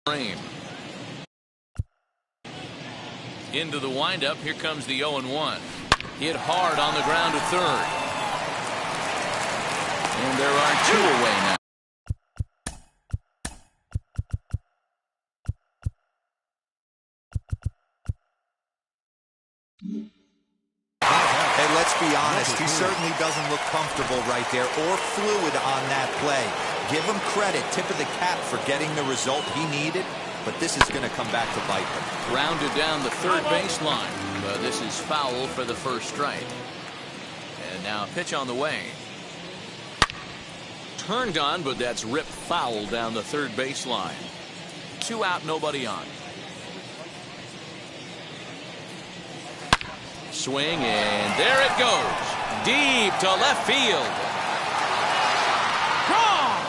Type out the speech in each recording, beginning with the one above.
frame. Into the windup. Here comes the 0-1. Hit hard on the ground to third. And there are two away now. Hey, let's be honest. He certainly doesn't look comfortable right there or fluid on that play. Give him credit, tip of the cap for getting the result he needed, but this is going to come back to bite him. Grounded down the third baseline. This is foul for the first strike. And now a pitch on the way. Turned on, but that's ripped foul down the third baseline. 2 out, nobody on. Swing, and there it goes. Deep to left field. Wrong!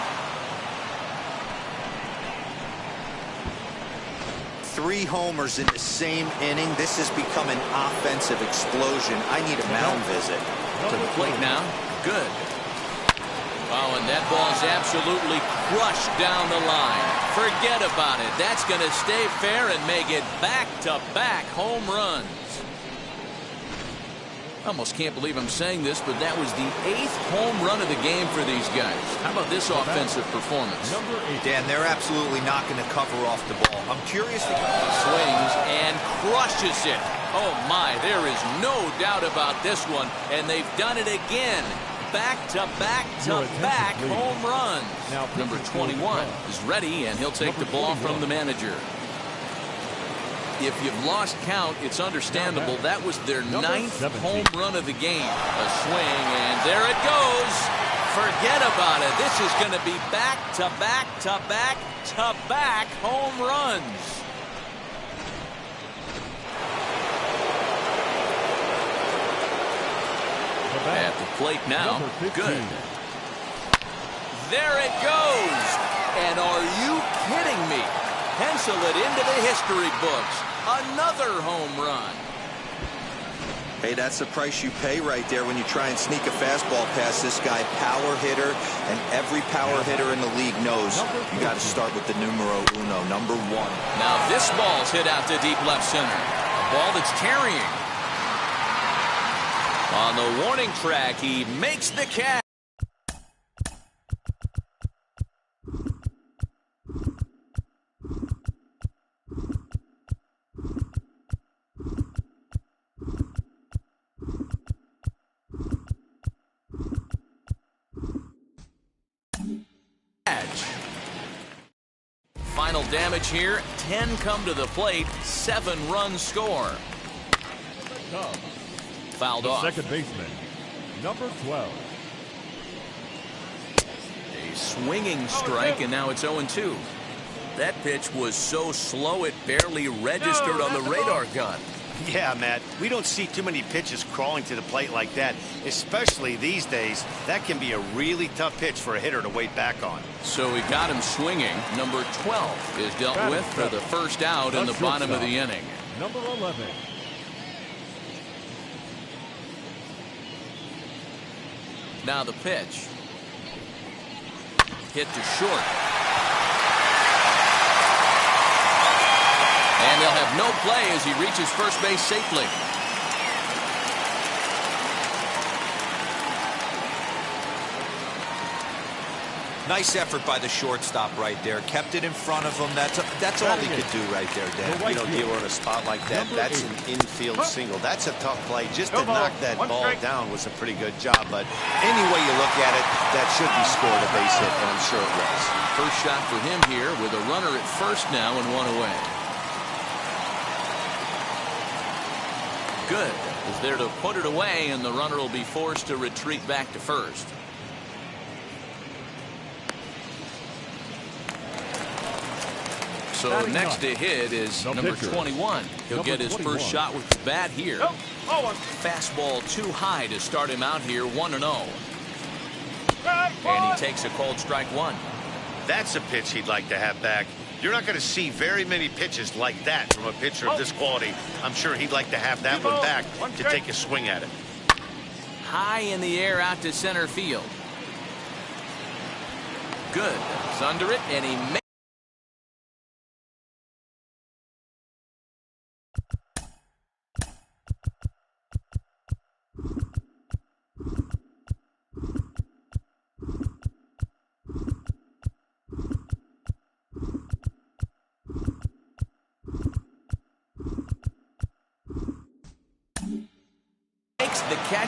3 homers in the same inning. This has become an offensive explosion. I need a mound visit. To the plate now. Good. Oh, and that ball's absolutely crushed down the line. Forget about it. That's going to stay fair and make it back-to-back home runs. I almost can't believe I'm saying this, but that was the 8th home run of the game for these guys. How about this offensive performance? Dan, they're absolutely not going to cover off the ball. I'm curious. Swings and crushes it. Oh, my, there is no doubt about this one, and they've done it again. Back-to-back-to-back home runs. Number 21 is ready, and he'll take the ball from the manager. If you've lost count, it's understandable. That was their 9th home run of the game. A swing, and there it goes. Forget about it. This is going to be back-to-back-to-back-to-back home runs. At the plate now. Good. There it goes. And are you kidding me? Pencil it into the history books. Another home run. Hey, that's the price you pay right there when you try and sneak a fastball past this guy. Power hitter, and every power hitter in the league knows you got to start with the numero uno, number 1. Now this ball's hit out to deep left center. A ball that's carrying. On the warning track, he makes the catch. Final damage here. 10 come to the plate. 7 runs score. Fouled off. Second baseman, number 12. A swinging strike, and now it's 0-2. That pitch was so slow it barely registered on the radar gun. Yeah, Matt, we don't see too many pitches crawling to the plate like that, especially these days. That can be a really tough pitch for a hitter to wait back on. So we got him swinging. Number 12 is dealt with for the first out in the bottom of the inning. Number 11. Now the pitch. Hit to short. And they'll have no play as he reaches first base safely. Nice effort by the shortstop right there. Kept it in front of him. That's all he could do right there, Dan. You know, dealer in a spot like that, that's an infield single. That's a tough play. Just to knock that ball down was a pretty good job. But any way you look at it, that should be scored a base hit, and I'm sure it was. First shot for him here with a runner at first now and 1 away. Good. Is there to put it away, and the runner will be forced to retreat back to first. So next to hit is number 21. He'll get his first shot with the bat here. Fastball too high to start him out here 1-0. And he takes a called strike 1. That's a pitch he'd like to have back. You're not going to see very many pitches like that from a pitcher of this quality. I'm sure he'd like to have that one back to take a swing at it. High in the air out to center field. Good. It's under it, and he makes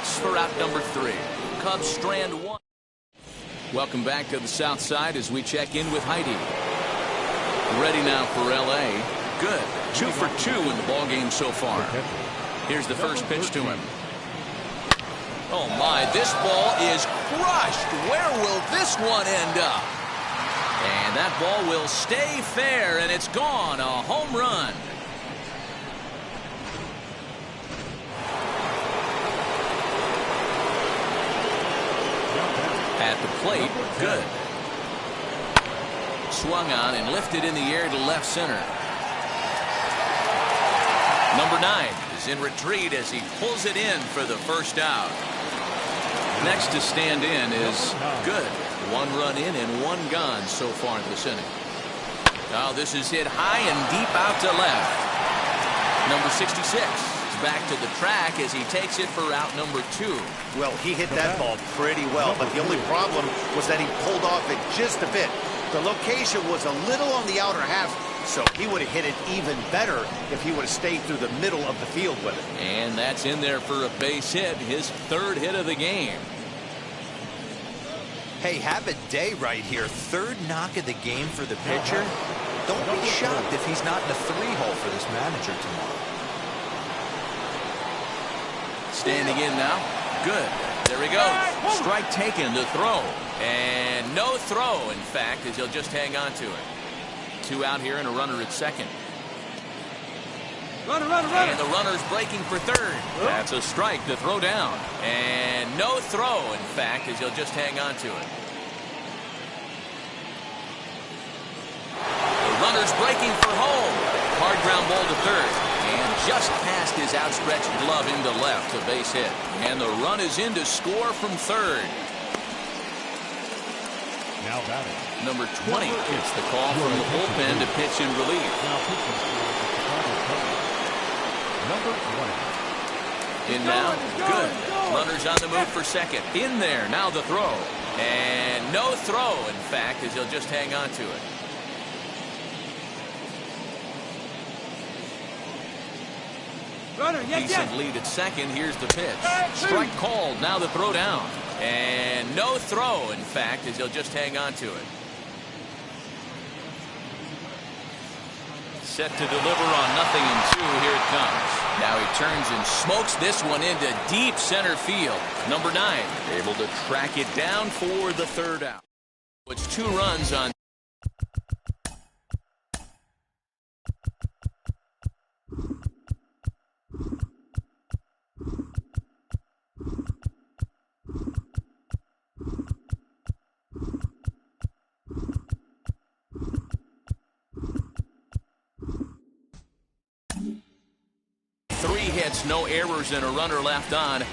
hits for out number 3. Cubs strand 1. Welcome back to the south side as we check in with Heidi. Ready now for L.A. Good. 2 for 2 in the ball game so far. Here's the first pitch to him. Oh my, this ball is crushed. Where will this one end up? And that ball will stay fair, and it's gone. A home run. At the plate, good. Swung on and lifted in the air to left center. Number 9 is in retreat as he pulls it in for the first out. Next to stand in is good. 1 run in and 1 gone so far this inning. Now this is hit high and deep out to left. Number 66 is back to the track as he takes it for out number 2. Well, he hit that ball pretty well, but the only problem was that he pulled off it just a bit. The location was a little on the outer half, so he would have hit it even better if he would have stayed through the middle of the field with it. And that's in there for a base hit, his 3rd hit of the game. Hey, have a day right here. 3rd knock of the game for the pitcher. Don't be shocked if he's not in a 3-hole for this manager tomorrow. Standing in now. Good. There he goes. Strike taken, the throw. And no throw, in fact, as he'll just hang on to it. 2 out here and a runner at second. Runner. And the runner's breaking for 3rd. That's a strike to throw down. And no throw, in fact, as he'll just hang on to it. The runner's breaking for home. Hard ground ball to 3rd. And just past his outstretched glove into left, a base hit. And the run is in to score from 3rd. Now batting. Number 20 gets the call from the bullpen to pitch in relief. Now pitching for the Chicago Cubs. Number 20. In now, good. Runners on the move for second. In there, now the throw. And no throw, in fact, as he'll just hang on to it. Decent lead at second. Here's the pitch. Strike called. Now the throw down. And no throw, in fact, as he'll just hang on to it. Set to deliver on 0-2. Here it comes. Now he turns and smokes this one into deep center field. Number 9 able to track it down for the 3rd out. It's 2 runs on. Hits, no errors, and a runner left on.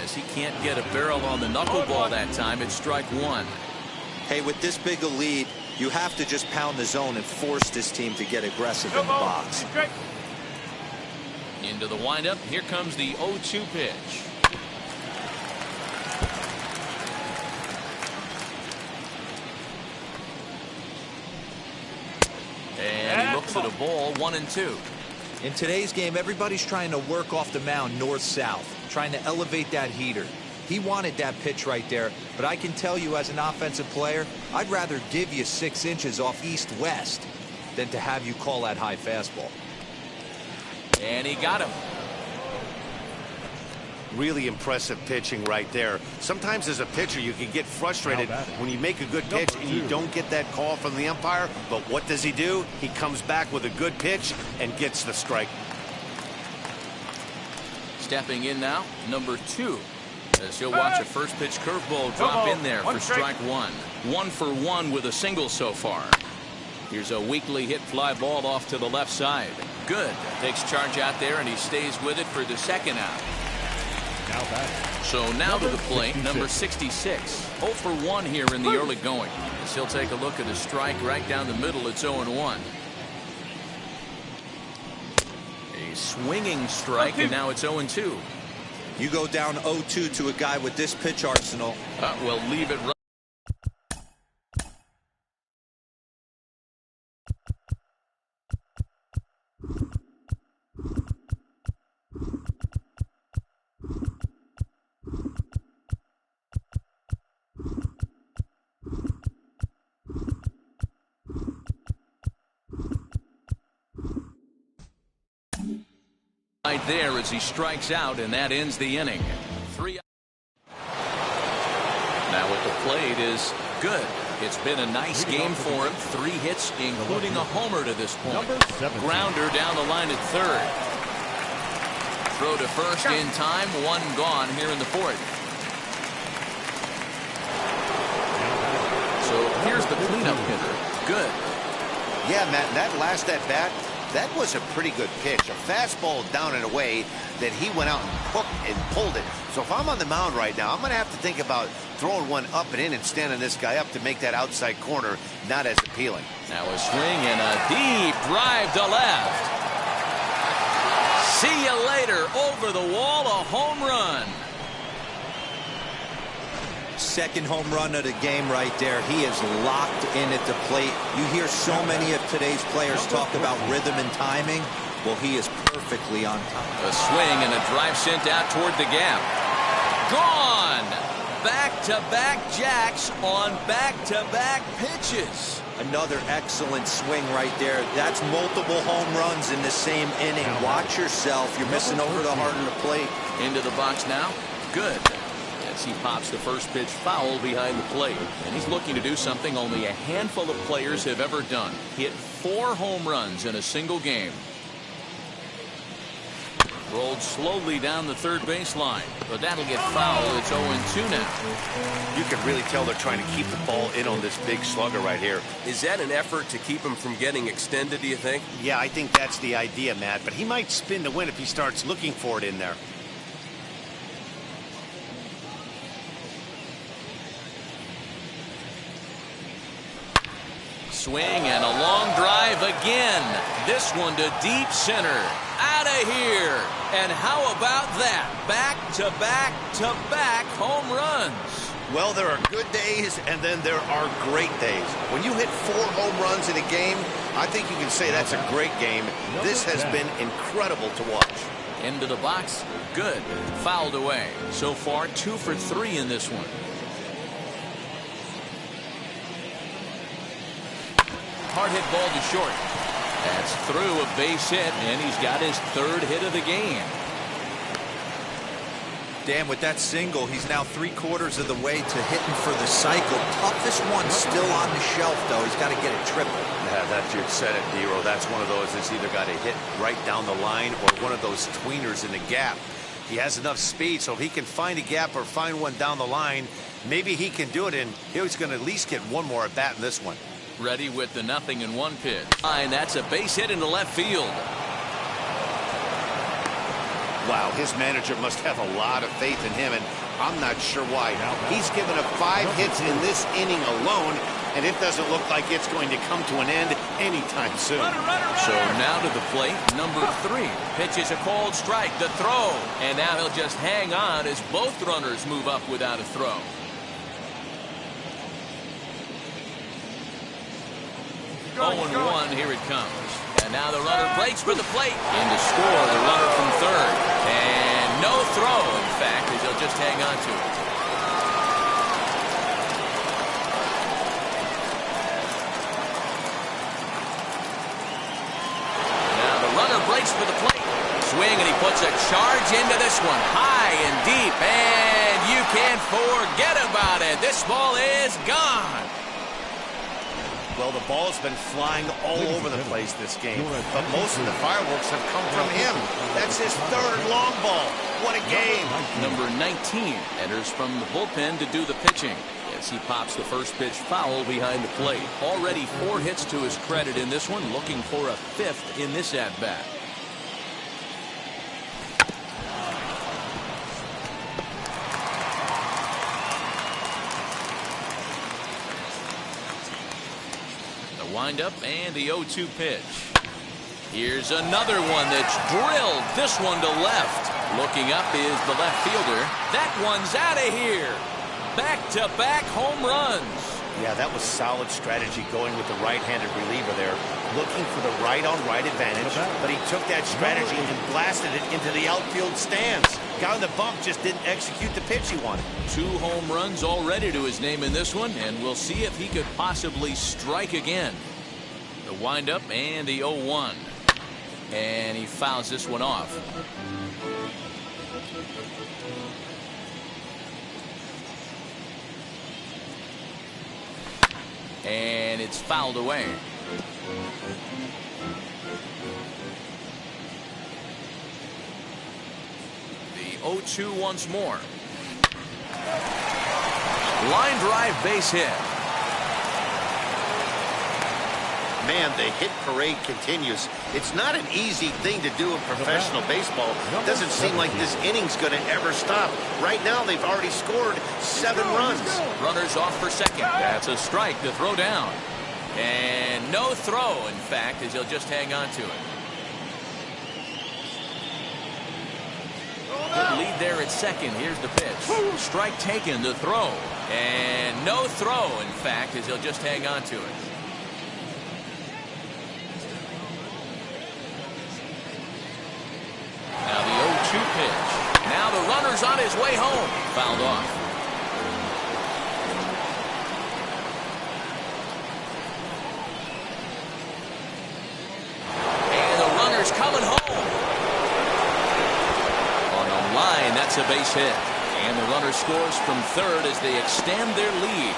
As he can't get a barrel on the knuckleball that time, it's strike 1. Hey, with this big a lead, you have to just pound the zone and force this team to get aggressive in the box. Into the windup. Here comes the 0-2 pitch. And he looks at a ball, 1-2. In today's game, everybody's trying to work off the mound north-south, trying to elevate that heater. He wanted that pitch right there, but I can tell you as an offensive player, I'd rather give you 6 inches off east-west than to have you call that high fastball. And he got him. Really impressive pitching right there. Sometimes as a pitcher you can get frustrated when you make a good pitch and you don't get that call from the umpire, but what does he do? He comes back with a good pitch and gets the strike. Stepping in now, number 2, as he'll watch a first pitch curveball drop in there for strike 1. 1 for 1 with a single so far. Here's a weakly hit fly ball off to the left side. Good. Takes charge out there and he stays with it for the 2nd out. So now to the plate, number 66. 0 for 1 here in the early going. As he'll take a look at a strike right down the middle. It's 0-1. A swinging strike, and now it's 0-2. You go down 0-2 to a guy with this pitch arsenal. We'll leave it right. there as he strikes out, and that ends the inning. Now at the plate is Good. It's been a nice game for him. 3 hits, including a homer to this point. Grounder down the line at third. Throw to first in time. 1 gone here in the 4th. So here's the cleanup hitter. Good. Yeah, Matt, that last at bat, that was a pretty good pitch. A fastball down and away that he went out and hooked and pulled it. So if I'm on the mound right now, I'm going to have to think about throwing one up and in and standing this guy up to make that outside corner not as appealing. Now a swing and a deep drive to left. See you later. Over the wall, a home run. Second home run of the game right there. He is locked in at the plate. You hear so many of today's players talk about rhythm and timing. Well, he is perfectly on time. A swing and a drive sent out toward the gap. Gone. Back-to-back jacks on back-to-back pitches. Another excellent swing right there. That's multiple home runs in the same inning. Watch yourself. You're missing over the heart of the plate. Into the box now. Good. As he pops the first pitch foul behind the plate. And he's looking to do something only a handful of players have ever done. Hit 4 home runs in a single game. Rolled slowly down the third baseline, but that'll get foul. It's 0-2 now. You can really tell they're trying to keep the ball in on this big slugger right here. Is that an effort to keep him from getting extended, do you think? Yeah, I think that's the idea, Matt, but he might spin to win if he starts looking for it in there. Swing and a long drive again. This one to deep center. Out of here. And how about that? Back-to-back-to-back home runs. Well, there are good days, and then there are great days. When you hit 4 home runs in a game, I think you can say that's a great game. This has been incredible to watch. Into the box. Good. Fouled away. So far, 2 for 3 in this one. Hard hit ball to short. That's through, a base hit, and he's got his 3rd hit of the game. Dan, with that single, he's now 3/4 of the way to hitting for the cycle. Toughest one still on the shelf, though. He's got to get a triple. Yeah, that you said it, Dero. That's one of those that's either got to hit right down the line or one of those tweeners in the gap. He has enough speed, so if he can find a gap or find one down the line, maybe he can do it, and he's going to at least get one more at bat in this one. Ready with the 0-1 pitch. And that's a base hit into left field. Wow, his manager must have a lot of faith in him, and I'm not sure why. He's given up 5 hits in this inning alone, and it doesn't look like it's going to come to an end anytime soon. So now to the plate, number 3. Pitches a called strike, the throw. And now he'll just hang on as both runners move up without a throw. 0-1, here it comes. And now the runner breaks for the plate. In to score, the runner from third. And no throw, in fact, as he'll just hang on to it. Now the runner breaks for the plate. Swing, and he puts a charge into this one. High and deep, and you can't forget about it. This ball is gone. Well, the ball's been flying all over the place this game, but most of the fireworks have come from him. That's his 3rd long ball. What a game. Number 19 enters from the bullpen to do the pitching as he pops the first pitch foul behind the plate. Already 4 hits to his credit in this one, looking for a 5th in this at-bat. Windup and the 0-2 pitch. Here's another one that's drilled. This one to left. Looking up is the left fielder. That one's out of here. Back-to-back home runs. Yeah, that was solid strategy going with the right-handed reliever there. Looking for the right-on-right advantage, but he took that strategy and blasted it into the outfield stands. Guy on the bump just didn't execute the pitch he wanted. 2 home runs already to his name in this one, and we'll see if he could possibly strike again. The windup and the 0-1. And he fouls this one off. And it's fouled away. The 0-2 once more. Line drive base hit. Man, the hit parade continues. It's not an easy thing to do in professional baseball. It doesn't seem like this inning's going to ever stop. Right now, they've already scored 7 runs. Runners off for second. That's a strike to throw down. And no throw, in fact, as he'll just hang on to it. Good lead there at second. Here's the pitch. Strike taken to throw. And no throw, in fact, as he'll just hang on to it. Now the 0-2 pitch. Now the runner's on his way home. Fouled off. And the runner's coming home. On the line, that's a base hit. And the runner scores from third as they extend their lead.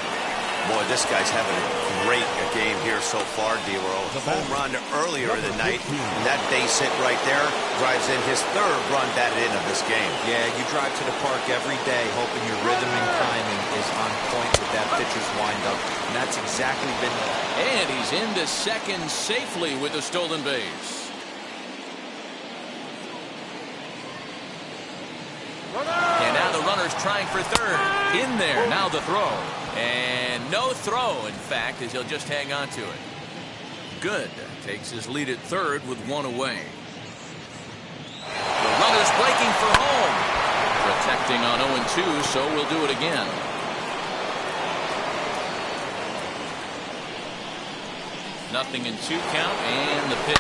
Boy, this guy's having a great game here so far, D-Roll. Home run earlier in the night, and that base hit right there drives in his 3rd run batted in of this game. Yeah, you drive to the park every day hoping your rhythm and timing is on point with that pitcher's windup, and that's exactly been it. And he's into second safely with a stolen base. And now the runner's trying for third. In there, now the throw. And no throw, in fact, as he'll just hang on to it. Good. Takes his lead at third with 1 away. The runner's breaking for home. Protecting on 0-2, so we'll do it again. Nothing in 2 count, and the pitch.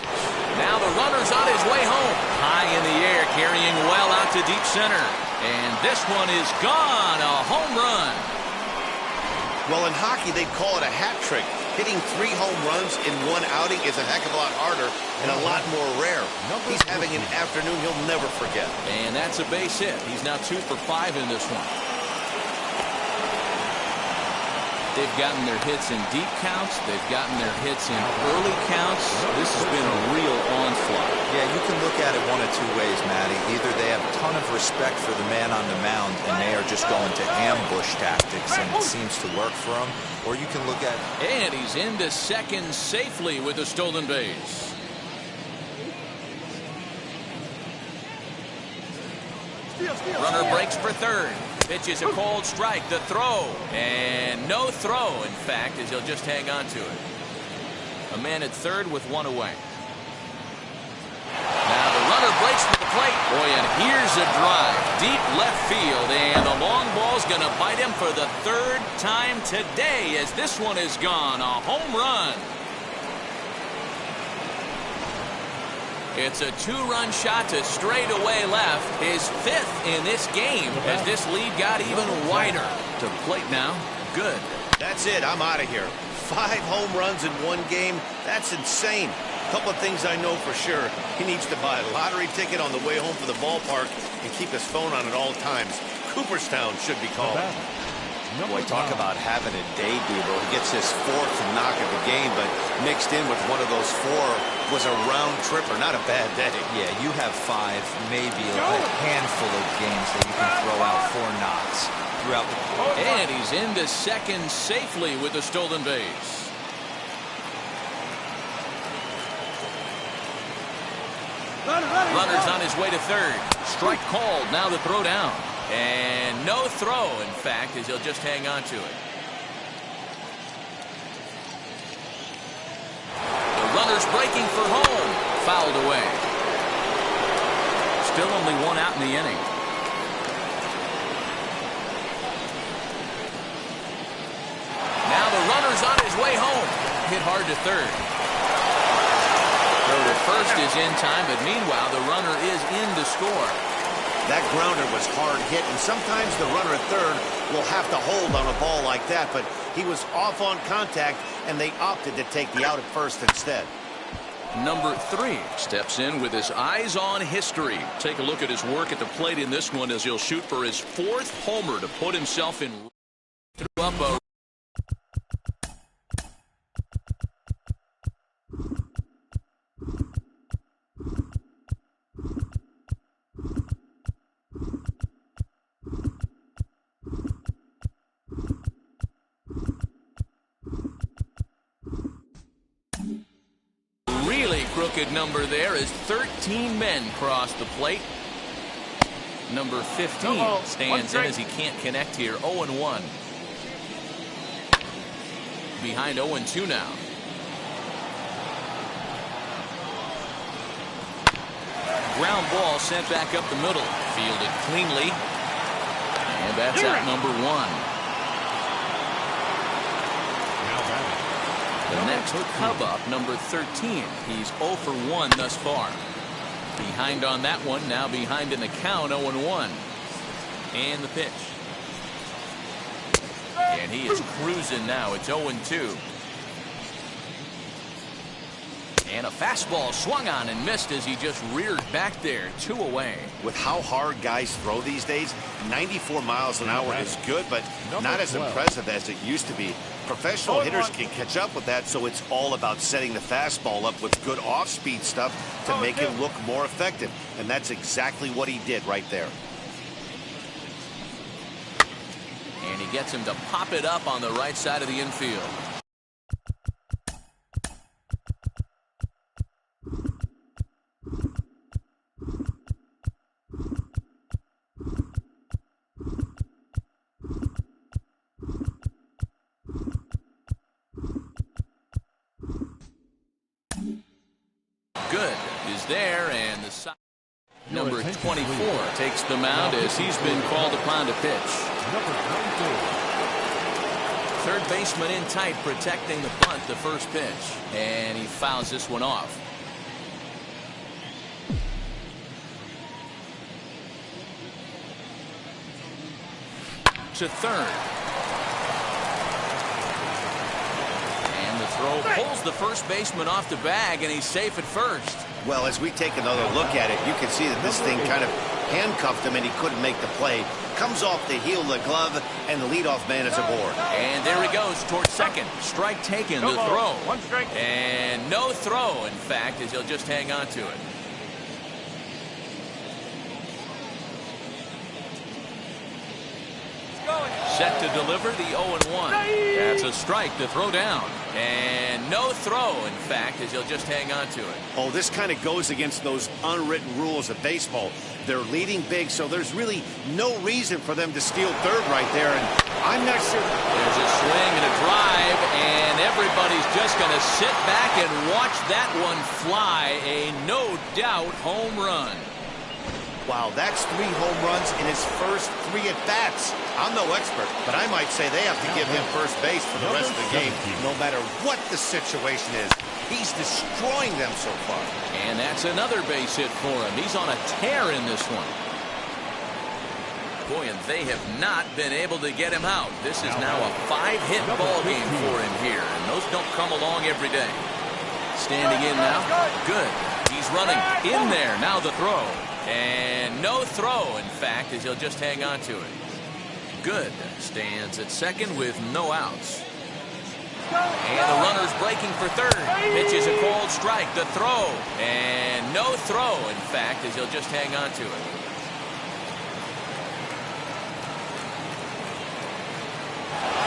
Now the runner's on his way home. High in the air, carrying well out to deep center. And this one is gone. A home run. Well, in hockey, they call it a hat trick. Hitting 3 home runs in 1 outing is a heck of a lot harder and a lot more rare. He's having an afternoon he'll never forget. And that's a base hit. He's now 2 for 5 in this one. They've gotten their hits in deep counts. They've gotten their hits in early counts. This has been a real onslaught. Yeah, you can look at it one of 2 ways, Matty. Either they have a ton of respect for the man on the mound and they are just going to ambush tactics and it seems to work for them, or you can look at... And he's into second safely with a stolen base. Runner breaks for third. Pitch is a cold strike. The throw. And no throw, in fact, as he'll just hang on to it. A man at third with 1 away. Now the runner breaks for the plate. Boy, and here's a drive. Deep left field. And the long ball's going to bite him for the 3rd time today as this one is gone. A home run. It's a 2-run shot to straightaway left. His 5th in this game as this lead got even wider. To plate now. Good. That's it. I'm out of here. 5 home runs in 1 game. That's insane. A couple of things I know for sure. He needs to buy a lottery ticket on the way home from the ballpark and keep his phone on at all times. Cooperstown should be called. Boy, talk about having a day, Debo. He gets his 4th knock of the game, but mixed in with one of those 4 was a round tripper. Not a bad day. Yeah, you have 5, maybe a handful of games that you can throw out 4 knocks throughout the... And he's into second safely with a stolen base. Runner's on his way to third. Strike called. Now the throw down. And no throw, in fact, as he'll just hang on to it. The runner's breaking for home. Fouled away. Still only 1 out in the inning. Now the runner's on his way home. Hit hard to third. Throw to first is in time, but meanwhile the runner is in to score. That grounder was hard hit, and sometimes the runner at third will have to hold on a ball like that, but he was off on contact, and they opted to take the out at first instead. Number 3 steps in with his eyes on history. Take a look at his work at the plate in this one as he'll shoot for his 4th homer to put himself in. Threw up a crooked number there as 13 men cross the plate. Number 15 stands in as he can't connect here. 0-1. Behind 0-2 now. Ground ball sent back up the middle. Fielded cleanly. And that's out number 1. The next Cub up, number 13. He's 0 for 1 thus far. Behind on that one, now behind in the count, 0-1. And the pitch. And he is cruising now. It's 0-2. And a fastball swung on and missed as he just reared back there. 2 away. With how hard guys throw these days, 94 miles an hour is good, but not as impressive as it used to be. Professional hitters can catch up with that, so it's all about setting the fastball up with good off-speed stuff to make it look more effective. And that's exactly what he did right there. And he gets him to pop it up on the right side of the infield. Good is there, and the side. Number 24 takes the mound as he's been called upon to pitch. Third baseman in tight, protecting the bunt, the first pitch, and he fouls this one off. To third. Throw pulls the first baseman off the bag, and he's safe at first. Well, as we take another look at it, you can see that this thing kind of handcuffed him and he couldn't make the play. Comes off the heel of the glove, and the leadoff man is aboard. And there he goes towards second. Strike taken, the throw. 1 strike. And no throw, in fact, as he'll just hang on to it. Set to deliver the 0-1. That's a strike to throw down. And no throw, in fact, as he'll just hang on to it. Oh, this kind of goes against those unwritten rules of baseball. They're leading big, so there's really no reason for them to steal third right there. And I'm not sure. There's a swing and a drive, and everybody's just going to sit back and watch that one fly. A no-doubt home run. Wow, that's 3 home runs in his first 3 at-bats. I'm no expert, but I might say they have to give him first base for the rest of the game, no matter what the situation is. He's destroying them so far. And that's another base hit for him. He's on a tear in this one. Boy, and they have not been able to get him out. This is now a 5-hit ball game for him here, and those don't come along every day. Standing in now. Good. He's running in there. Now the throw. And no throw, in fact, as he'll just hang on to it. Good. Stands at second with no outs. And the runner's breaking for third. Pitches a cold strike. The throw. And no throw, in fact, as he'll just hang on to it.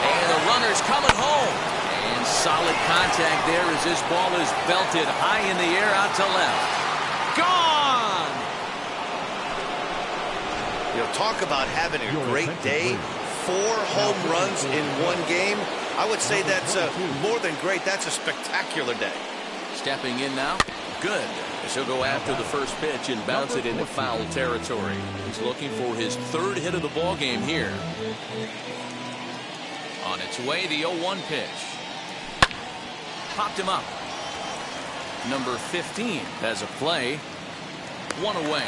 And the runner's coming home. And solid contact there as this ball is belted high in the air out to left. Gone! You know, talk about having a great day. 4 home runs in 1 game. I would say that's more than great. That's a spectacular day. Stepping in now. Good. As he'll go after the first pitch and bounce it into foul territory. He's looking for his 3rd hit of the ball game here. On its way, the 0-1 pitch. Popped him up. Number 15 has a play. 1 away.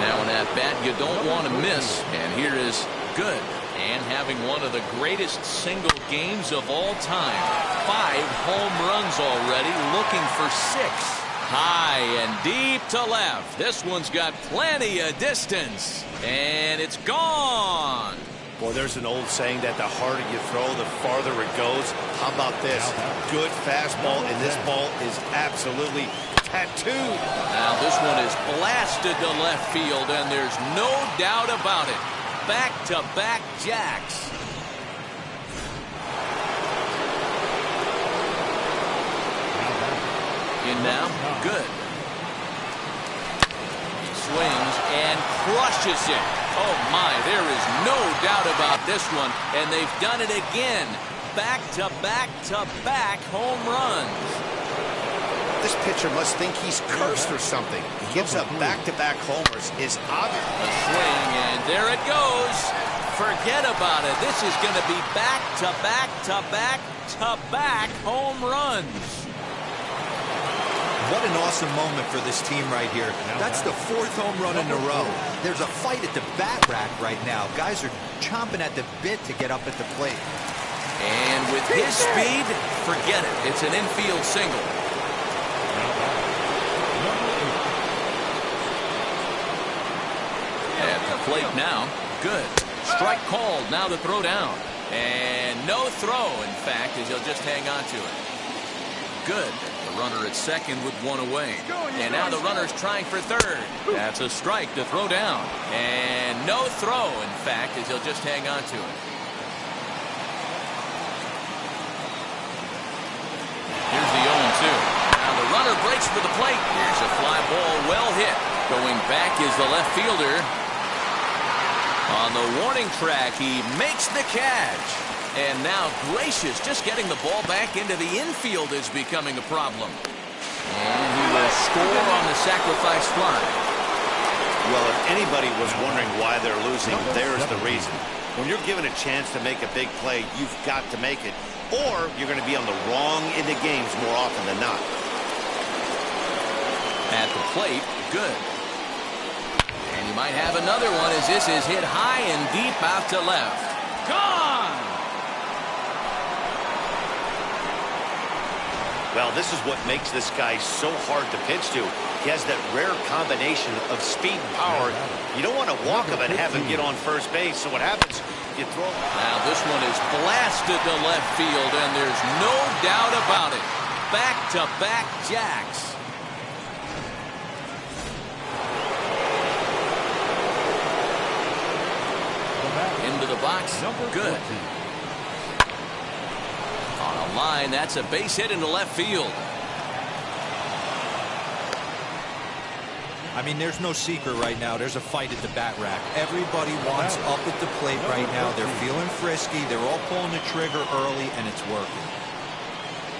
Now an at-bat you don't want to miss. And here is Good. And having one of the greatest single games of all time. 5 home runs already, looking for 6. High and deep to left. This one's got plenty of distance. And it's gone. Well, there's an old saying that the harder you throw, the farther it goes. How about this? Good fastball, and this ball is absolutely tattooed. Now this one is blasted to left field, and there's no doubt about it. Back-to-back jacks. In now, good. Swings and crushes it. Oh my, there is no doubt about this one, and they've done it again. Back-to-back-to-back home runs. This pitcher must think he's cursed or something. He gives up back-to-back homers is obvious. A swing, and there it goes. Forget about it. This is going to be back-to-back-to-back-to-back home runs. What an awesome moment for this team right here. That's the 4th home run in a row. There's a fight at the bat rack right now. Guys are chomping at the bit to get up at the plate. And with his speed, forget it. It's an infield single. At the plate now, good. Strike called, now the throw down. And no throw, in fact, as he'll just hang on to it. Good. The runner at second with 1 away. And now the runner's trying for third. That's a strike to throw down. And no throw, in fact, as he'll just hang on to it. Here's the 0-2. Now the runner breaks for the plate. Here's a fly ball well hit. Going back is the left fielder. On the warning track, he makes the catch. And now Gracious just getting the ball back into the infield is becoming a problem. And he will score on the sacrifice fly. Well, if anybody was wondering why they're losing, there's the reason. When you're given a chance to make a big play, you've got to make it. Or you're going to be on the wrong end of games more often than not. At the plate, good. And you might have another one as this is hit high and deep out to left. Gone! Well, this is what makes this guy so hard to pitch to. He has that rare combination of speed and power. You don't want to walk him and have him get on first base. So what happens? You throw. Now this one is blasted to left field, and there's no doubt about it. Back-to-back jacks. Into the box. Good. On a line, that's a base hit into left field. I mean, there's no secret right now. There's a fight at the bat rack. Everybody wants up at the plate right now. They're feeling frisky. They're all pulling the trigger early, and it's working.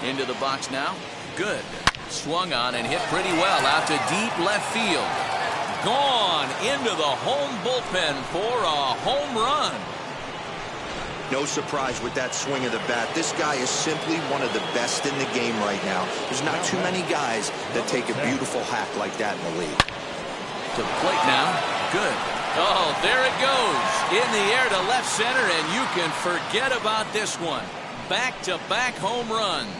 Into the box now. Good. Swung on and hit pretty well out to deep left field. Gone into the home bullpen for a home run. No surprise with that swing of the bat. This guy is simply one of the best in the game right now. There's not too many guys that take a beautiful hack like that in the league. To the plate now. Good. Oh, there it goes. In the air to left center, and you can forget about this one. Back-to-back home runs.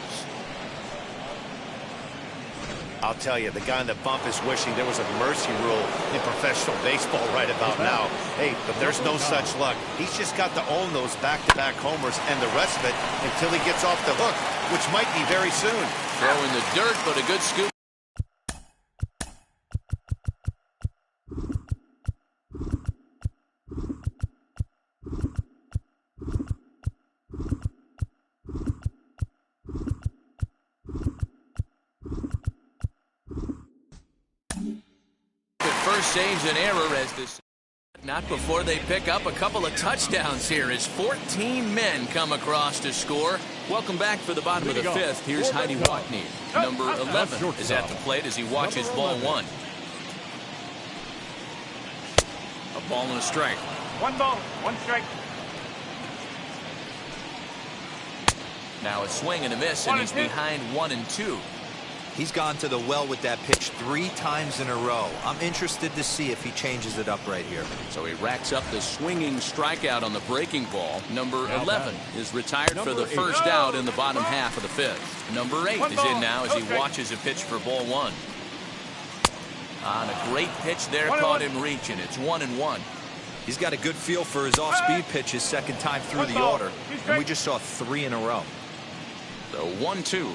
I'll tell you, the guy in the bump is wishing there was a mercy rule in professional baseball right about now. Hey, but there's no such luck. He's just got to own those back-to-back homers and the rest of it until he gets off the hook, which might be very soon. Throw in the dirt, but a good scoop. First saves an error as this. Not before they pick up a couple of touchdowns here as 14 men come across to score. Welcome back for the bottom of the 5th. Here's Heidi Wackney. Number 11 is at the plate as he watches ball 1. A ball and a strike. 1 ball, 1 strike. Now a swing and a miss, and he's behind 1-2. He's gone to the well with that pitch 3 times in a row. I'm interested to see if he changes it up right here. So he racks up the swinging strikeout on the breaking ball. Number 11 is retired for the first out in the bottom half of the 5th. Number 8 is in now as he watches a pitch for ball 1. On a great pitch there, caught him reaching. It's 1-1. He's got a good feel for his off-speed pitch his second time through the order, and we just saw 3 in a row. The 1-2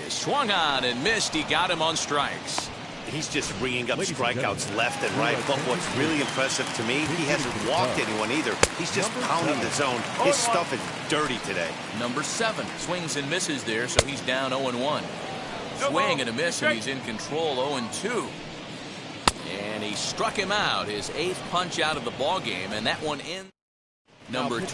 is swung on and missed. He got him on strikes. He's just ringing up strikeouts left and right. But what's really impressive to me, he hasn't walked anyone either. He's just pounding the zone. His stuff is dirty today. Number 7 swings and misses there, so he's down 0-1. Swing and a miss, and he's in control 0-2. And he struck him out, his 8th punch out of the ball game, and that one in. Number 2.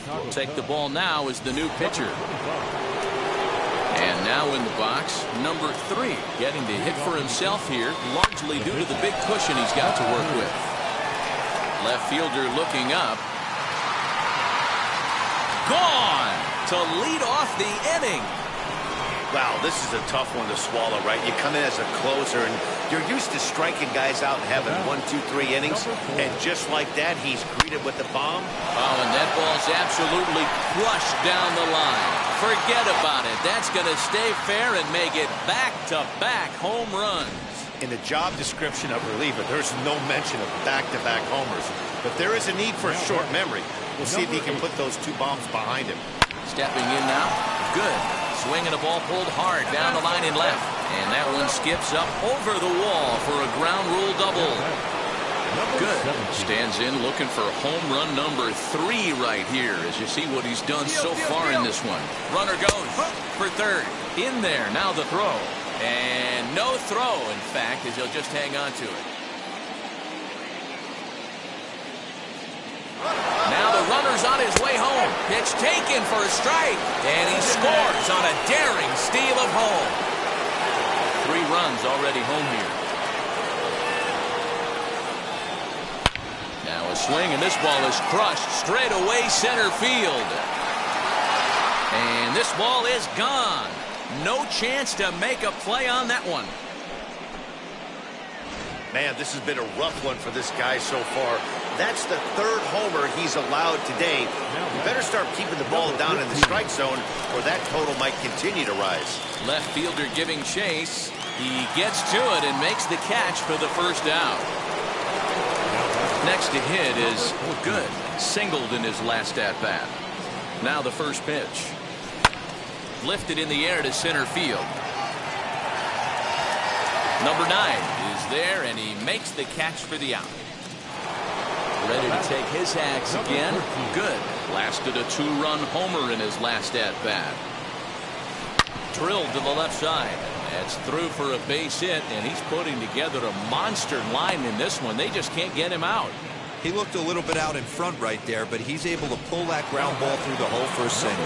Will take the ball now as the new pitcher. And now in the box, number 3, getting to hit for himself here, largely due to the big cushion he's got to work with. Left fielder looking up. Gone to lead off the inning. Wow, this is a tough one to swallow, right? You come in as a closer, and you're used to striking guys out and having 1, 2, 3 innings, and just like that, he's greeted with the bomb. Oh, and that ball's absolutely crushed down the line. Forget about it. That's going to stay fair and make it back-to-back home runs. In the job description of reliever, there's no mention of back-to-back homers. But there is a need for a short memory. We'll see if he can put those 2 bombs behind him. Stepping in now. Good. Swinging a ball pulled hard down the line in left. And that one skips up over the wall for a ground rule double. Good. Stands in looking for home run number 3 right here as you see what he's done so far in this one. Runner goes for 3rd. In there. Now the throw. And no throw, in fact, as he'll just hang on to it. Now the runner's on his way home. Pitch taken for a strike. And he scores on a daring steal of home. 3 runs already home here. Now a swing, and this ball is crushed straight away center field. And this ball is gone. No chance to make a play on that one. Man, this has been a rough one for this guy so far. That's the 3rd homer he's allowed today. You better start keeping the ball down in the strike zone, or that total might continue to rise. Left fielder giving chase. He gets to it and makes the catch for the first out. Next to hit is Good. Singled in his last at-bat. Now the first pitch. Lifted in the air to center field. Number 9 is there, and he makes the catch for the out. Ready to take his hacks again. Good. Lasted a 2-run homer in his last at-bat. Drilled to the left side. That's through for a base hit, and he's putting together a monster line in this one. They just can't get him out. He looked a little bit out in front right there, but he's able to pull that ground ball through the hole for a single.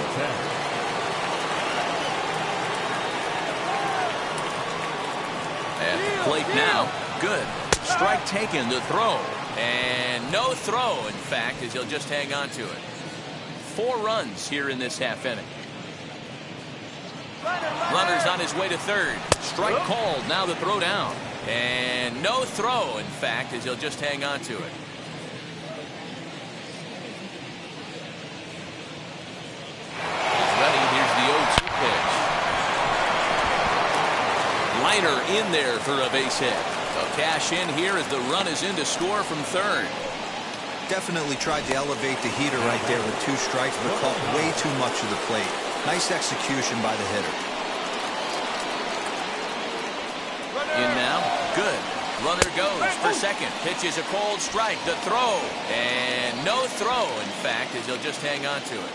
At the plate now. Good. Strike taken, the throw. And no throw, in fact, as he'll just hang on to it. 4 runs here in this half inning. Runner's on his way to 3rd. Strike called, now the throw down. And no throw, in fact, as he'll just hang on to it. He's ready, here's the 0-2 pitch. Liner in there for a base hit. So cash in here as the run is in to score from 3rd. Definitely tried to elevate the heater right there with 2 strikes, but caught way too much of the plate. Nice execution by the hitter. In now. Good. Runner goes for 2nd. Pitches a cold strike. The throw. And no throw, in fact, as he'll just hang on to it.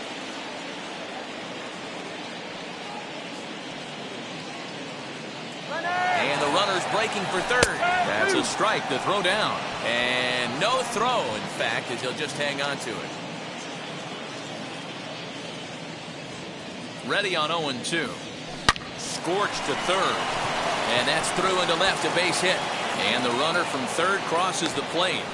And the runner's breaking for 3rd. That's a strike. The throw down. And no throw, in fact, as he'll just hang on to it. Ready on 0-2. Scorched to third. And that's through into left, a base hit. And the runner from third crosses the plate.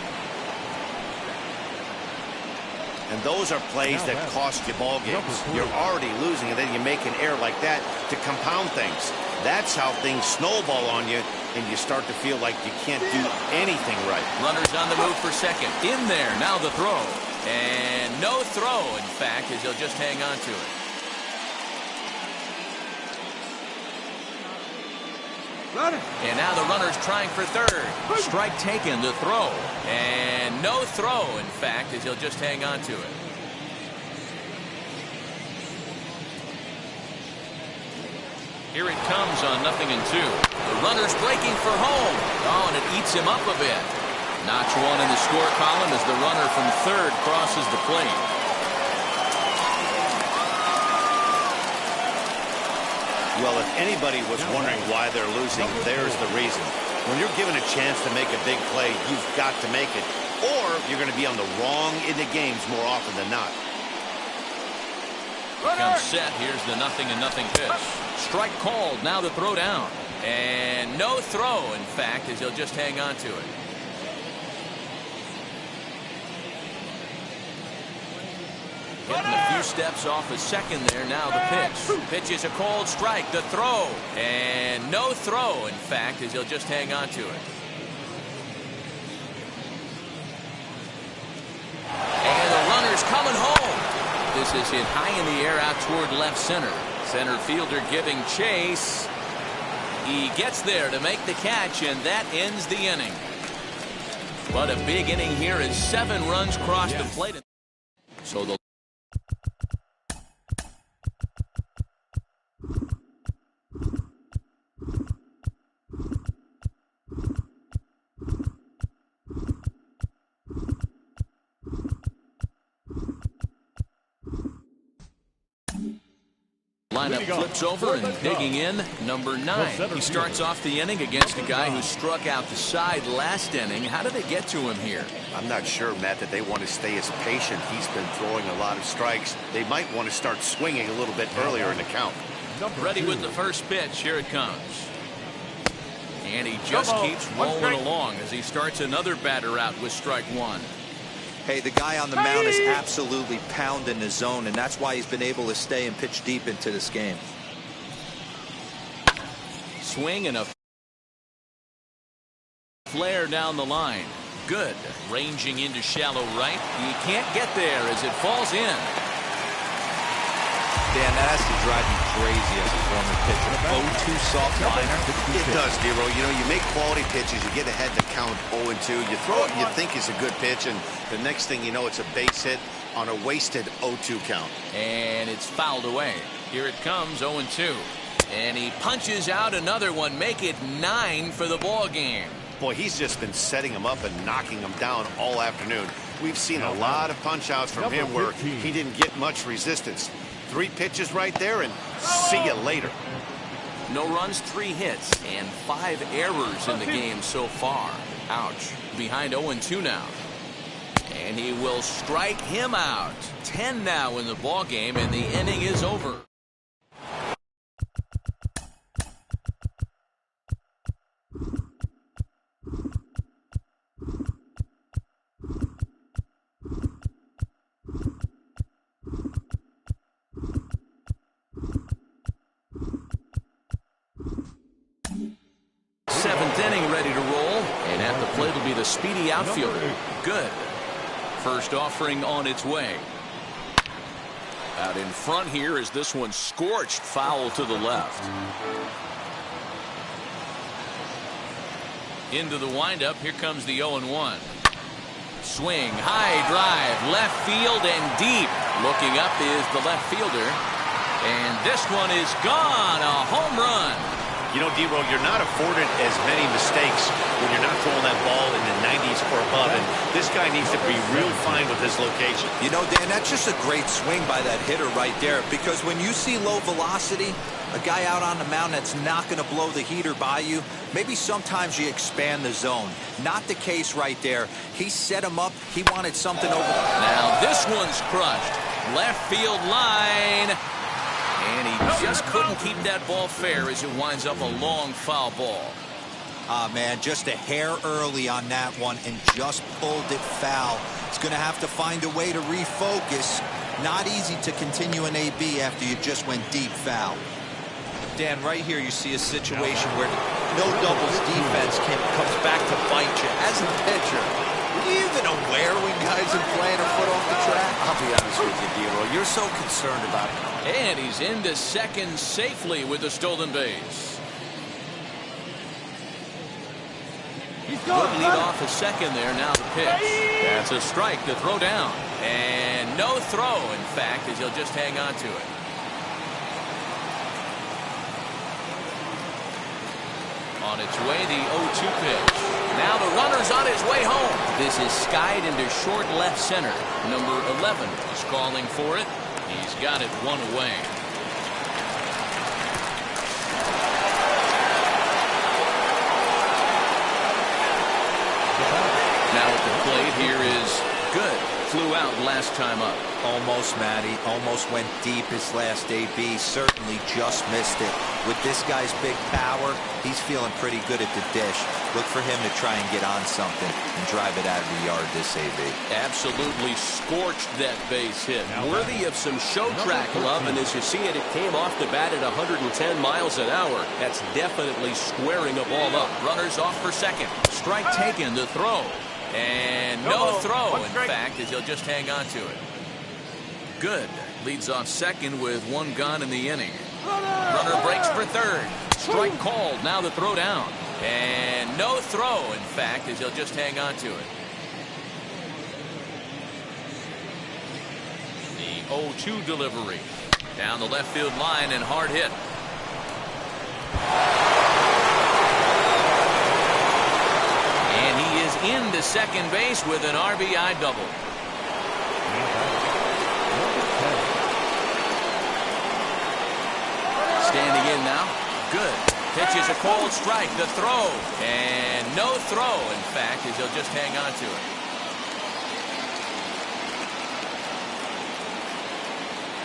And those are plays that cost you ball games. You're already losing, and then you make an error like that to compound things. That's how things snowball on you, and you start to feel like you can't do anything right. Runners on the move for second. In there, now the throw. And no throw, in fact, as he'll just hang on to it. And now the runner's trying for third. Strike taken, the throw. And no throw, in fact, as he'll just hang on to it. Here it comes on 0-2. The runner's breaking for home. Oh, and it eats him up a bit. Notch one in the score column as the runner from third crosses the plate. Well, if anybody was wondering why they're losing, there's the reason. When you're given a chance to make a big play, you've got to make it, or you're going to be on the wrong end of games more often than not. Comes set. Here's the 0-0 pitch. Strike called. Now the throw down. And no throw, in fact, as he'll just hang on to it. Getting a few steps off a second there. Now the pitch. Pitch is a cold strike. The throw. And no throw, in fact, as he'll just hang on to it. And the runner's coming home. This is hit high in the air out toward left center. Center fielder giving chase. He gets there to make the catch, and that ends the inning. But a big inning here as 7 runs cross the plate. So the lineup flips over, and digging in, number 9. He starts off the inning against a guy who struck out the side last inning. How did they get to him here? I'm not sure, Matt, that they want to stay as patient. He's been throwing a lot of strikes. They might want to start swinging a little bit earlier in the count. Ready with the first pitch. Here it comes. And he just keeps rolling along as he starts another batter out with strike 1. Hey, the guy on the mound is absolutely pounding the zone, and that's why he's been able to stay and pitch deep into this game. Swing and a flare down the line. Good. Ranging into shallow right. He can't get there as it falls in. Dan, that has to drive you crazy as a former pitcher. 0-2 soft liner. It does, Dero. You know, you make quality pitches, you get ahead the count 0-2. You throw it you think is a good pitch, and the next thing you know, it's a base hit on a wasted 0-2 count. And it's fouled away. Here it comes, 0-2. And he punches out another one. Make it 9 for the ball game. Boy, he's just been setting him up and knocking him down all afternoon. We've seen a lot of punch-outs from him where he didn't get much resistance. 3 pitches right there, and see you later. No runs, 3 hits, and 5 errors in the game so far. Ouch. Behind 0-2 now. And he will strike him out. 10 now in the ball game, and the inning is over. Inning ready to roll, and at the plate will be the speedy outfielder. Good. First offering on its way. Out in front here is this one scorched, foul to the left. Into the windup, here comes the 0-1. Swing, high drive, left field and deep. Looking up is the left fielder, and this one is gone, a home run. You know, Dero, you're not afforded as many mistakes when you're not throwing that ball in the 90s or above, and this guy needs to be real fine with his location. You know, Dan, that's just a great swing by that hitter right there, because when you see low velocity, a guy out on the mound that's not going to blow the heater by you, maybe sometimes you expand the zone. Not the case right there. He set him up. He wanted something over. Now this one's crushed. Left field line. And he just couldn't keep that ball fair as it winds up a long foul ball. Man, just a hair early on that one and just pulled it foul. He's going to have to find a way to refocus. Not easy to continue an AB after you just went deep foul. Dan, right here you see a situation where no doubles defense comes back to bite you. As a pitcher, were you even aware when guys are playing a foot off the track? I'll be honest with you, D-Roy. You're so concerned about it. And he's into second safely with the stolen base. Good lead off a second there. Now the pitch. That's a strike to throw down. And no throw, in fact, as he'll just hang on to it. On its way, the 0-2 pitch. Now the runner's on his way home. This is skied into short left center. Number 11 is calling for it. He's got it one away. Now at the plate here is Good. Flew out last time up. Almost, Matty. Almost went deep his last AB. Certainly just missed it. With this guy's big power, he's feeling pretty good at the dish. Look for him to try and get on something and drive it out of the yard this AB. Absolutely scorched that base hit. Worthy of some show track love, and as you see it, it came off the bat at 110 miles an hour. That's definitely squaring a ball up. Runners off for second. Strike taken to throw. And no throw, in fact, as he'll just hang on to it. Good. Leads off second with one gone in the inning. Runner breaks for third. Strike called. Now the throw down. And no throw, in fact, as he'll just hang on to it. The 0-2 delivery. Down the left field line and hard hit. And he is into second base with an RBI double. Standing in now. Good. Pitches a cold strike. The throw. And no throw, in fact, as he'll just hang on to it.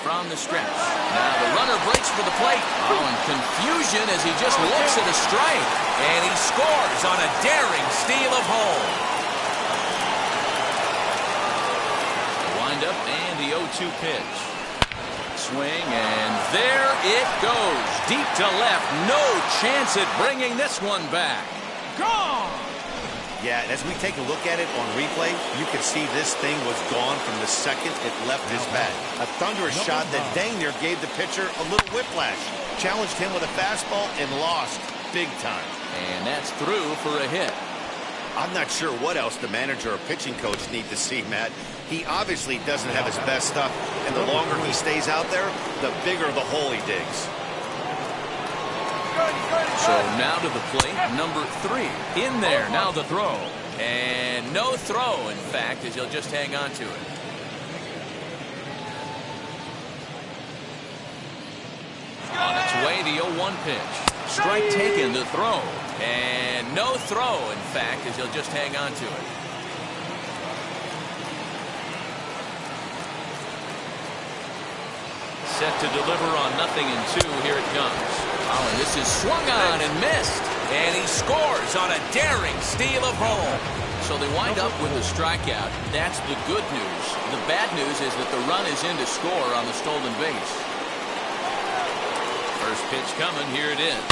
From the stretch. Now the runner breaks for the plate. Oh, and confusion as he just looks at a strike. And he scores on a daring steal of home. The windup and the 0-2 pitch. Swing, and there it goes. Deep to left. No chance at bringing this one back. Gone! Yeah, and as we take a look at it on replay, you can see this thing was gone from the second it left his bat. A thunderous shot that dang near gave the pitcher a little whiplash. Challenged him with a fastball and lost big time. And that's through for a hit. I'm not sure what else the manager or pitching coach need to see, Matt. He obviously doesn't have his best stuff, and the longer he stays out there, the bigger the hole he digs. So now to the plate, number 3. In there, now the throw. And no throw, in fact, as he'll just hang on to it. On its way, the 0-1 pitch. Strike taken to throw. And no throw, in fact, as he'll just hang on to it. Set to deliver on 0-2. Here it comes. Oh, and this is swung on and missed. And he scores on a daring steal of home. So they wind up with a strikeout. That's the good news. The bad news is that the run is in to score on the stolen base. First pitch coming. Here it is.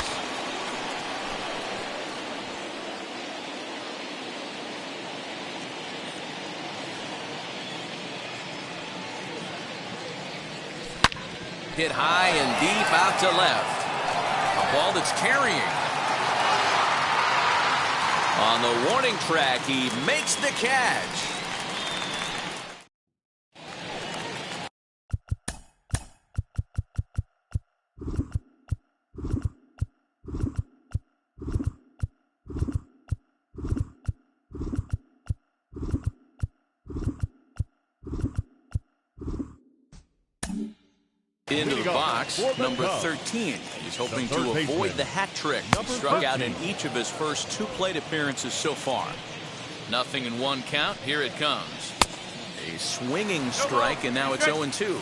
Hit high and deep out to left. A ball that's carrying. On the warning track, he makes the catch. Into the box, number 13. He's hoping to avoid the hat trick. He struck out in each of his first 2 plate appearances so far. 0-1 count. Here it comes. A swinging strike, and now it's 0-2.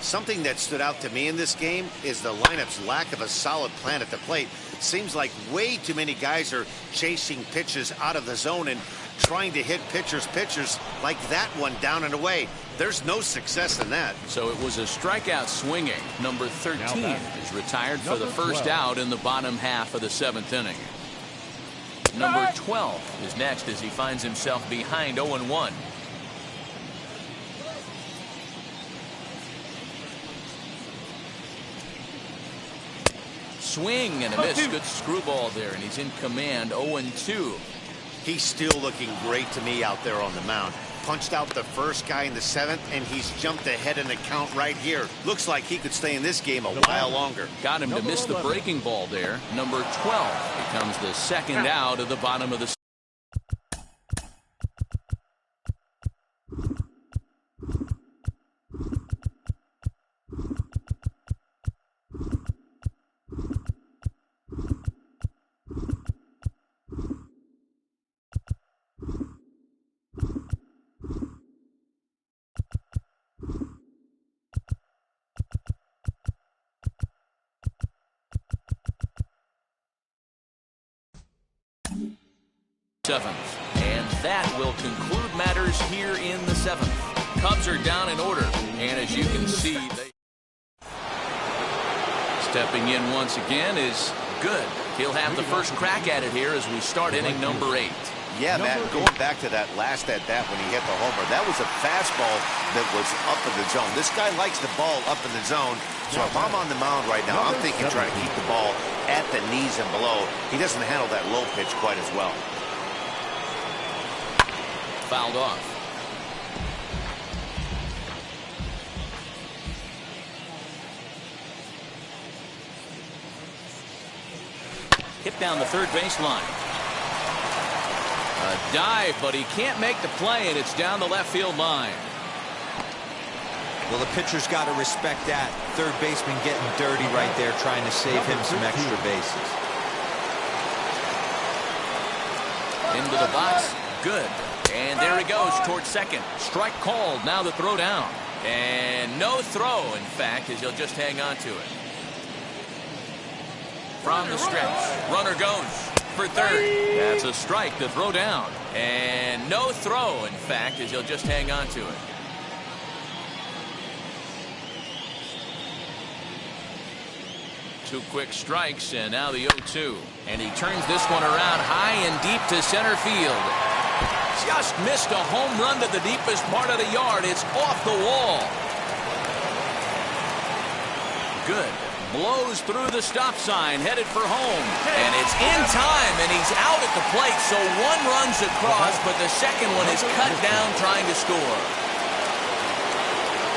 Something that stood out to me in this game is the lineup's lack of a solid plan at the plate. Seems like way too many guys are chasing pitches out of the zone and trying to hit pitchers like that one down and away. There's no success in that. So it was a strikeout swinging. Number 13 is retired for the first out in the bottom half of the 7th inning. Number 12 is next as he finds himself behind 0-1. Swing and a miss. Good screwball there, and he's in command. 0-2. He's still looking great to me out there on the mound. Punched out the first guy in the 7th, and he's jumped ahead in the count right here. Looks like he could stay in this game a while longer. Got him to miss the breaking ball there. Number 12 becomes the second out of the bottom of the. Seventh, and that will conclude matters here in the 7th. Cubs are down in order, and as you can see, stepping in once again is Good. He'll have the first crack at it here as we start inning number 8. Yeah, Matt, going back to that last at-bat when he hit the homer, that was a fastball that was up in the zone. This guy likes the ball up in the zone, so if I'm on the mound right now, I'm thinking trying to keep the ball at the knees and below. He doesn't handle that low pitch quite as well. Fouled off. Hit down the third baseline. A dive, but he can't make the play, and it's down the left field line. Well, the pitcher's got to respect that. Third baseman getting dirty right there, trying to save him some extra bases. Into the box. Good. And there he goes towards second. Strike called. Now the throw down. And no throw, in fact, as he'll just hang on to it. From the stretch. Runner goes for third. That's a strike. The throw down. And no throw, in fact, as he'll just hang on to it. Two quick strikes, and now the 0-2. And he turns this one around high and deep to center field. Just missed a home run to the deepest part of the yard. It's off the wall. Good. Blows through the stop sign, headed for home. And it's in time, and he's out at the plate. So one runs across, but the second one is cut down trying to score.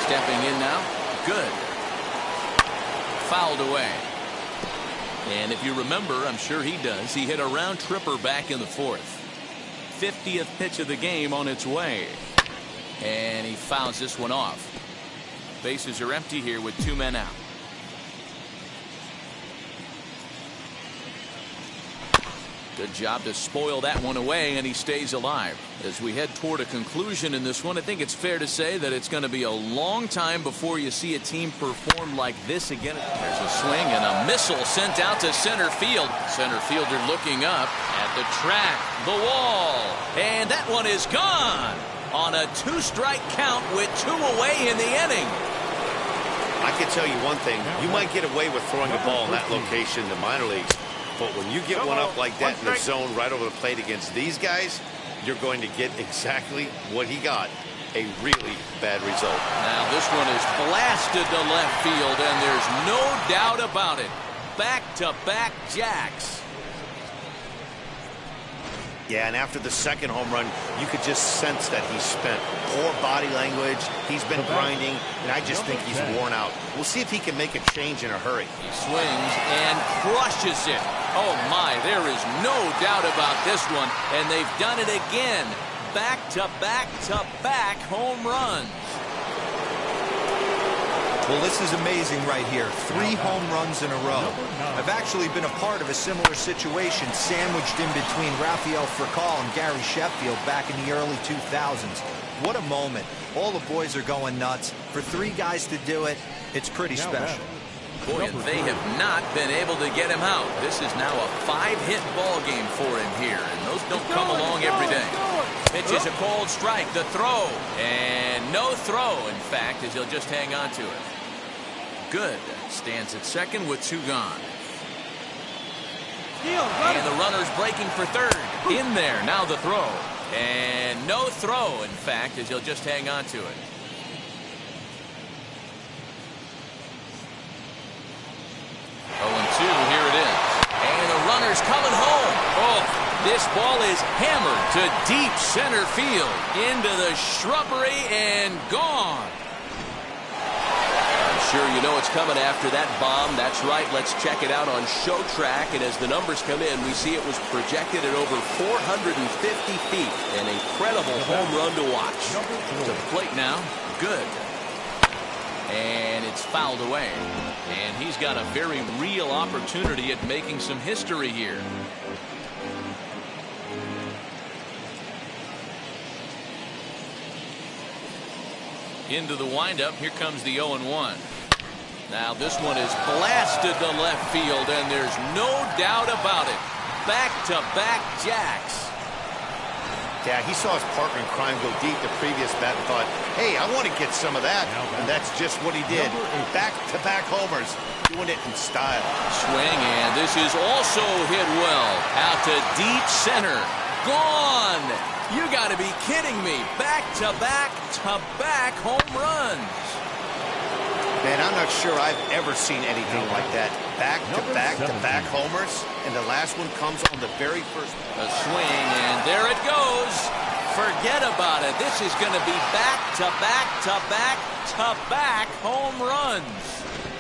Stepping in now. Good. Fouled away. And if you remember, I'm sure he does, he hit a round tripper back in the 4th. 50th pitch of the game on its way. And he fouls this one off. Bases are empty here with 2 men out. Good job to spoil that one away, and he stays alive. As we head toward a conclusion in this one, I think it's fair to say that it's going to be a long time before you see a team perform like this again. There's a swing and a missile sent out to center field. Center fielder looking up at the track, the wall, and that one is gone on a 2-strike count with 2 away in the inning. I can tell you one thing. You might get away with throwing a ball in that location in the minor leagues. But when you get one up like that in the zone right over the plate against these guys, you're going to get exactly what he got, a really bad result. Now this one is blasted to left field, and there's no doubt about it. Back-to-back jacks. Yeah, and after the second home run, you could just sense that he's spent. Poor body language, he's been grinding, and I just think he's worn out. We'll see if he can make a change in a hurry. He swings and crushes it. Oh my, there is no doubt about this one, and they've done it again. Back-to-back-to-back home runs. Well, this is amazing right here. 3 home runs in a row. I've actually been a part of a similar situation sandwiched in between Rafael Furcal and Gary Sheffield back in the early 2000s. What a moment. All the boys are going nuts. For 3 guys to do it, it's pretty special. Boy, and they have not been able to get him out. This is now a 5-hit ball game for him here, and those don't come along every day. Pitch is a cold strike. The throw, and no throw, in fact, as he'll just hang on to it. Good. Stands at second with 2 gone. And the runner's breaking for third. In there. Now the throw. And no throw, in fact, as he'll just hang on to it. Oh, and 2. Here it is. And the runner's coming home. Oh, this ball is hammered to deep center field. Into the shrubbery and gone. Sure, you know it's coming after that bomb. That's right. Let's check it out on Show Track. And as the numbers come in, we see it was projected at over 450 feet. An incredible home run to watch. To the plate now. Good. And it's fouled away. And he's got a very real opportunity at making some history here. Into the windup. Here comes the 0-1. Now this one is blasted to left field, and there's no doubt about it. Back-to-back jacks. Yeah, he saw his partner in crime go deep the previous bat and thought, hey, I want to get some of that. And that's just what he did. Back-to-back homers, doing it in style. Swing, and this is also hit well. Out to deep center. Gone. You got to be kidding me. Back-to-back-to-back home runs. Man, I'm not sure I've ever seen anything like that. Back-to-back-to-back homers, and the last one comes on the very first. A swing, and there it goes. Forget about it. This is going to be back-to-back-to-back-to-back home runs.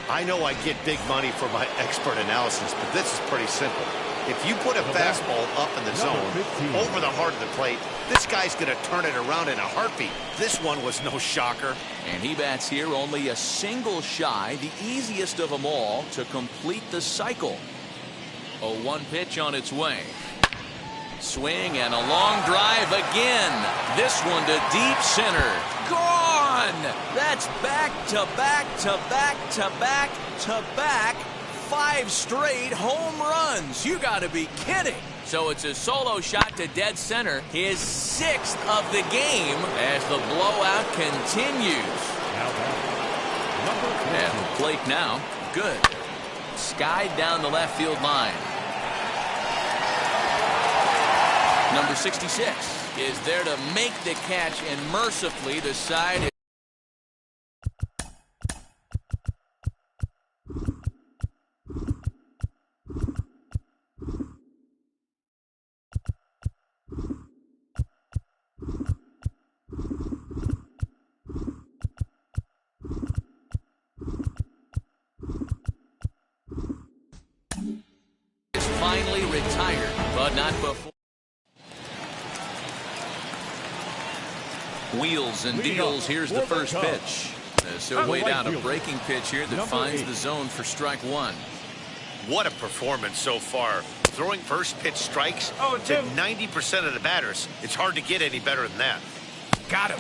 I know I get big money for my expert analysis, but this is pretty simple. If you put a fastball up in the zone, over the heart of the plate, this guy's going to turn it around in a heartbeat. This one was no shocker. And he bats here only a single shy, the easiest of them all to complete the cycle. A 1 pitch on its way. Swing and a long drive again. This one to deep center. Gone! That's back-to-back-to-back-to-back-to-back. 5 straight home runs. You got to be kidding. So it's a solo shot to dead center, his 6th of the game as the blowout continues. At the plate now. Good. Skied down the left field line. Number 66 is there to make the catch, and mercifully the side is finally retired, but not before. Wheels and deals. Here's the first pitch. So way down, a breaking pitch here that finds the zone for strike 1. What a performance so far. Throwing first pitch strikes to 90% of the batters. It's hard to get any better than that. Got him.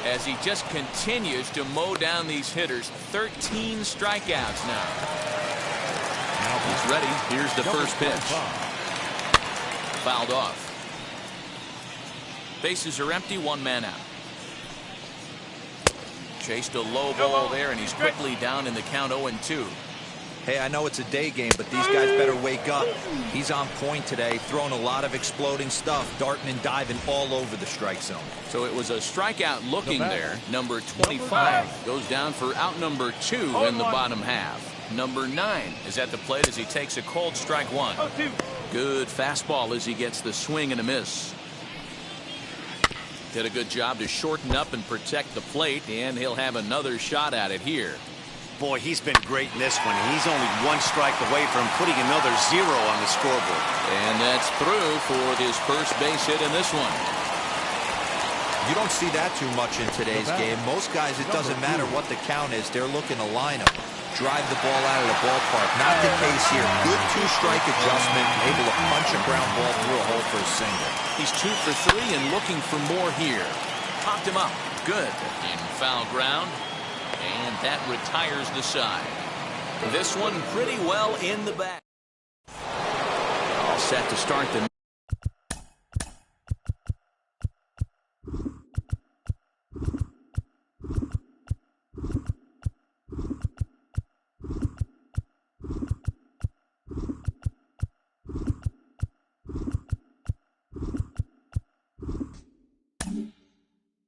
As he just continues to mow down these hitters. 13 strikeouts now. He's ready. Here's the first pitch. Fouled off. Bases are empty. 1 man out. Chased a low ball there, and he's quickly down in the count. 0-2. Hey, I know it's a day game, but these guys better wake up. He's on point today, throwing a lot of exploding stuff, darting and diving all over the strike zone. So it was a strikeout looking there. Number 25 goes down for out number 2 in the bottom half. Number 9 is at the plate as he takes a cold strike 1. Good fastball as he gets the swing and a miss. Did a good job to shorten up and protect the plate, and he'll have another shot at it here. Boy, he's been great in this one. He's only 1 strike away from putting another 0 on the scoreboard. And that's through for his first base hit in this one. You don't see that too much in today's game. Most guys, it doesn't matter what the count is. They're looking to line them. Drive the ball out of the ballpark. Not the case here. Good 2-strike adjustment. Able to punch a ground ball through a hole for a single. He's 2 for 3 and looking for more here. Popped him up. Good. In foul ground. And that retires the side. This one pretty well in the back. All set to start the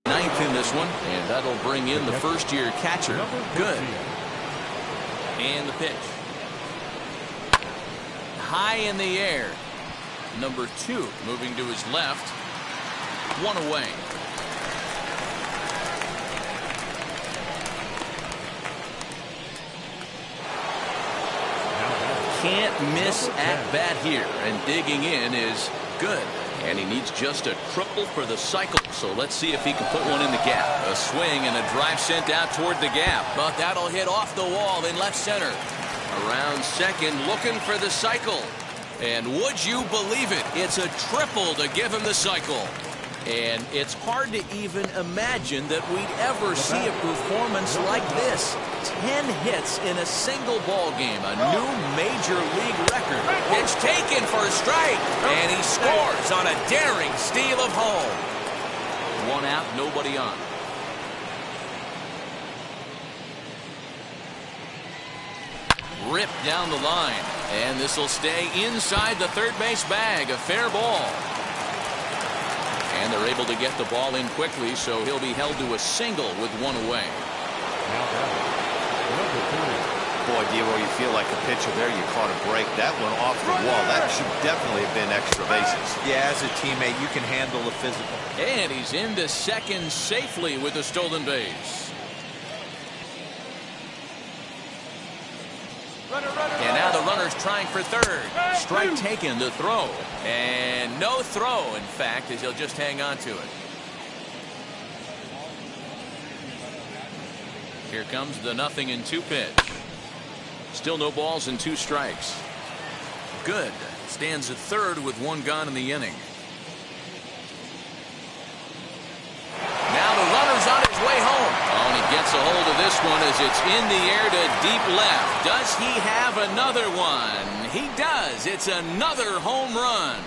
9th in this one, and that'll bring in the first-year catcher. Good. And the pitch. High in the air. Number 2 moving to his left. 1 away. Can't miss at bat here, and digging in is good. And he needs just a triple for the cycle. So let's see if he can put one in the gap. A swing and a drive sent out toward the gap. But that'll hit off the wall in left center. Around second, looking for the cycle. And would you believe it? It's a triple to give him the cycle. And it's hard to even imagine that we'd ever see a performance like this. 10 hits in a single ball game, a new major league record. Pitch taken for a strike, and he scores on a daring steal of home. 1 out, nobody on. Ripped down the line, and this will stay inside the third base bag. A fair ball. And they're able to get the ball in quickly, so he'll be held to a single with 1 away. Boy, Diego, you feel like a pitcher there. You caught a break. That one off the wall. That should definitely have been extra bases. Yeah, as a teammate, you can handle the physical. And he's into second safely with a stolen base. And now the runner's trying for third. Strike taken to throw. And no throw, in fact, as he'll just hang on to it. Here comes the 0-2 pitch. Still no balls and 2 strikes. Good. Stands at third with 1 gone in the inning. Now the runner's on his way home. Oh, and he gets a hold of this one as it's in the air to deep left. Does he have another one? He does. It's another home run.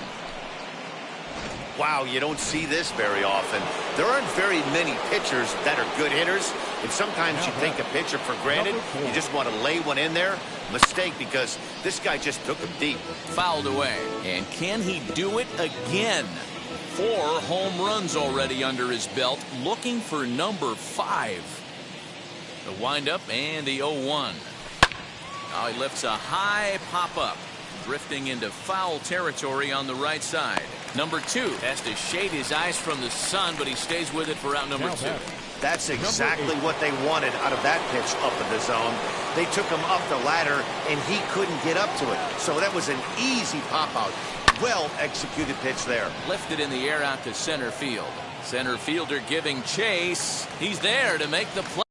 Wow, you don't see this very often. There aren't very many pitchers that are good hitters, and sometimes you take a pitcher for granted. You just want to lay one in there. Mistake, because this guy just took him deep. Fouled away. And can he do it again? 4 home runs already under his belt, looking for number 5. The windup and the 0-1. Now he lifts a high pop-up, drifting into foul territory on the right side. Number 2 has to shade his eyes from the sun, but he stays with it for out number 2. That's exactly what they wanted out of that pitch up in the zone. They took him up the ladder, and he couldn't get up to it. So that was an easy pop-out. Well-executed pitch there. Lifted in the air out to center field. Center fielder giving chase. He's there to make the play.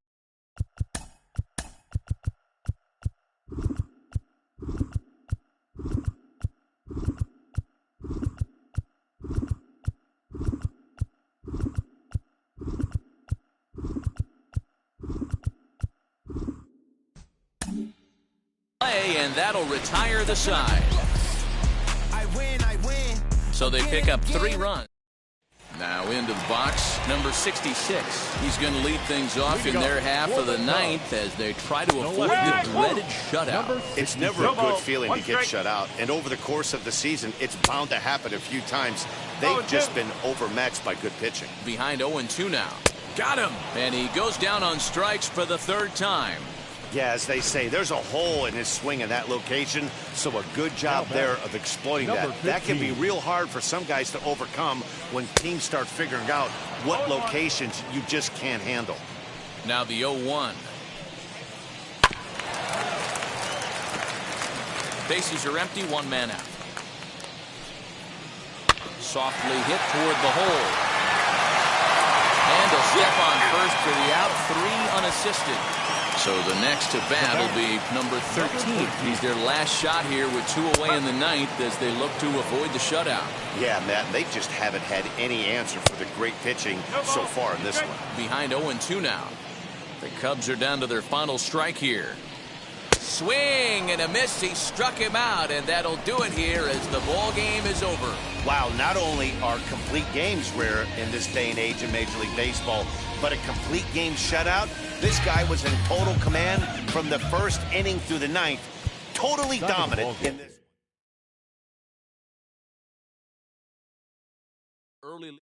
And that'll retire the side. So they pick up 3 runs. Now into the box, number 66. He's going to lead things off in their half of the 9th as they try to avoid the dreaded shutout. It's never a good feeling to get shut out, and over the course of the season, it's bound to happen a few times. They've just been overmatched by good pitching. Behind 0-2 now. Got him! And he goes down on strikes for the 3rd time. Yeah, as they say, there's a hole in his swing in that location, so a good job there of exploiting that. That can be real hard for some guys to overcome when teams start figuring out what locations you just can't handle. Now the 0-1. Bases are empty, 1 man out. Softly hit toward the hole. And a step on first for the out, 3 unassisted. So the next to bat will be number 13. He's their last shot here with 2 away in the ninth as they look to avoid the shutout. Yeah, Matt, they just haven't had any answer for the great pitching so far in this one. Behind 0-2 now. The Cubs are down to their final strike here. Swing and a miss. He struck him out, and that'll do it here as the ball game is over. Wow, not only are complete games rare in this day and age in Major League Baseball, but a complete game shutout. This guy was in total command from the first inning through the ninth. Totally dominant in this. Early.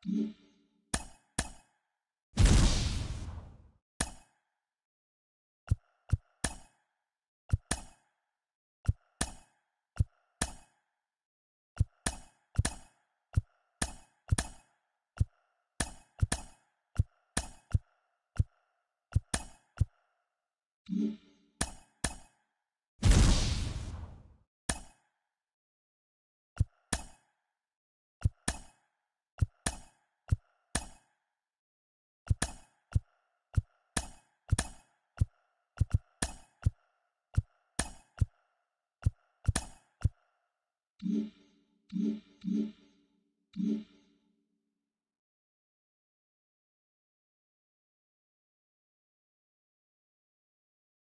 Mm-hmm.